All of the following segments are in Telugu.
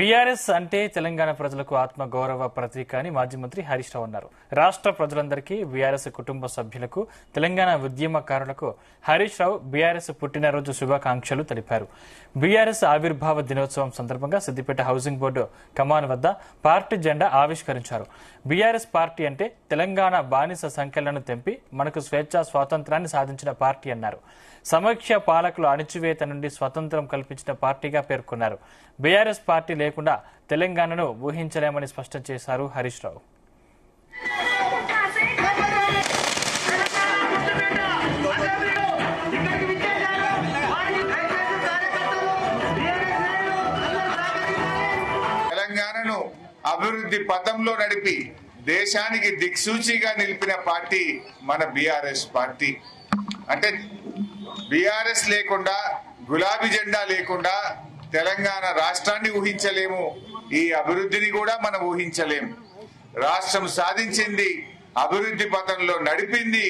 బీఆర్ఎస్ అంటే తెలంగాణ ప్రజలకు ఆత్మ గౌరవ ప్రతీక అని మాజీ మంత్రి హరీష్ రావు అన్నారు. రాష్ట్ర ప్రజలందరికీ, బీఆర్ఎస్ కుటుంబ సభ్యులకు, తెలంగాణ ఉద్యమకారులకు హరీష్ రావు బీఆర్ఎస్ పుట్టినరోజు శుభాకాంక్షలు తెలిపారు. బీఆర్ఎస్ ఆవిర్భావ దినోత్సవం సందర్భంగా సిద్దిపేట హౌసింగ్ బోర్డు కమాన్ వద్ద పార్టీ జెండా ఆవిష్కరించారు. బీఆర్ఎస్ పార్టీ అంటే తెలంగాణ బానిస సంఖ్యలను తెంపి మనకు స్వేచ్ఛా స్వాతంత్రాన్ని సాధించిన పార్టీ అన్నారు. సమైక్య పాలకుల అణిచివేత నుండి స్వతంత్రం కల్పించిన పార్టీగా పేర్కొన్నారు. బీఆర్ఎస్ పార్టీ లేకుండా తెలంగాణను ఊహించలేమని స్పష్టం చేశారు హరీష్ రావు. తెలంగాణను అభివృద్ధి పథంలో నడిపి దేశానికి దిక్సూచిగా నిలిపిన పార్టీ మన బీఆర్ఎస్ పార్టీ. అంటే బీఆర్ఎస్ లేకుండా, గులాబీ జెండా లేకుండా తెలంగాణ రాష్ట్రాన్ని ఊహించలేము, ఈ అభివృద్ధిని కూడా మనం ఊహించలేము. రాష్ట్రం సాధించింది, అభివృద్ధి పథంలో నడిపింది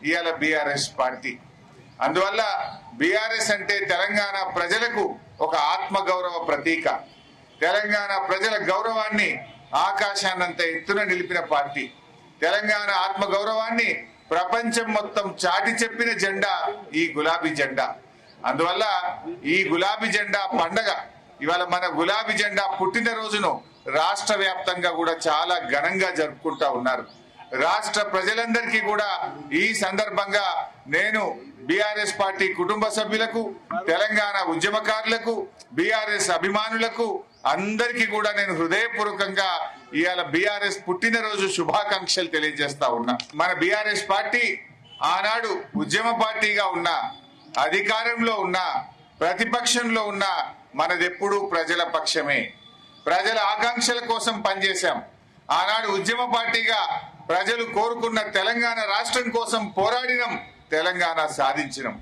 ఇవాళ బీఆర్ఎస్ పార్టీ. అందువల్ల బీఆర్ఎస్ అంటే తెలంగాణ ప్రజలకు ఒక ఆత్మగౌరవ ప్రతీక. తెలంగాణ ప్రజల గౌరవాన్ని ఆకాశాన్నంత ఎత్తున నిలిపిన పార్టీ. తెలంగాణ ఆత్మగౌరవాన్ని ప్రపంచం మొత్తం చాటి చెప్పిన జెండా ఈ గులాబీ జెండా. అందువల్ల ఈ గులాబీ జెండా పండగ, ఇవాళ మన గులాబీ జెండా పుట్టినరోజును రాష్ట్ర వ్యాప్తంగా కూడా చాలా ఘనంగా జరుపుకుంటా ఉన్నారు. రాష్ట్ర ప్రజలందరికీ కూడా ఈ సందర్భంగా నేను బీఆర్ఎస్ పార్టీ కుటుంబ సభ్యులకు, తెలంగాణ ఉద్యమకారులకు, బీఆర్ఎస్ అభిమానులకు అందరికీ కూడా నేను హృదయపూర్వకంగా ఇవాళ బీఆర్ఎస్ పుట్టినరోజు శుభాకాంక్షలు తెలియజేస్తా ఉన్నా. మన బీఆర్ఎస్ పార్టీ ఆనాడు ఉద్యమ పార్టీగా ఉన్నా, అధికారంలో ఉన్నా, ప్రతిపక్షంలో ఉన్నా మనదెప్పుడు ప్రజల పక్షమే. ప్రజల ఆకాంక్షల కోసం పనిచేశాం. ఆనాడు ఉద్యమ పార్టీగా ప్రజలు కోరుకున్న తెలంగాణ రాష్ట్రం కోసం పోరాడినం, తెలంగాణ సాధించినం.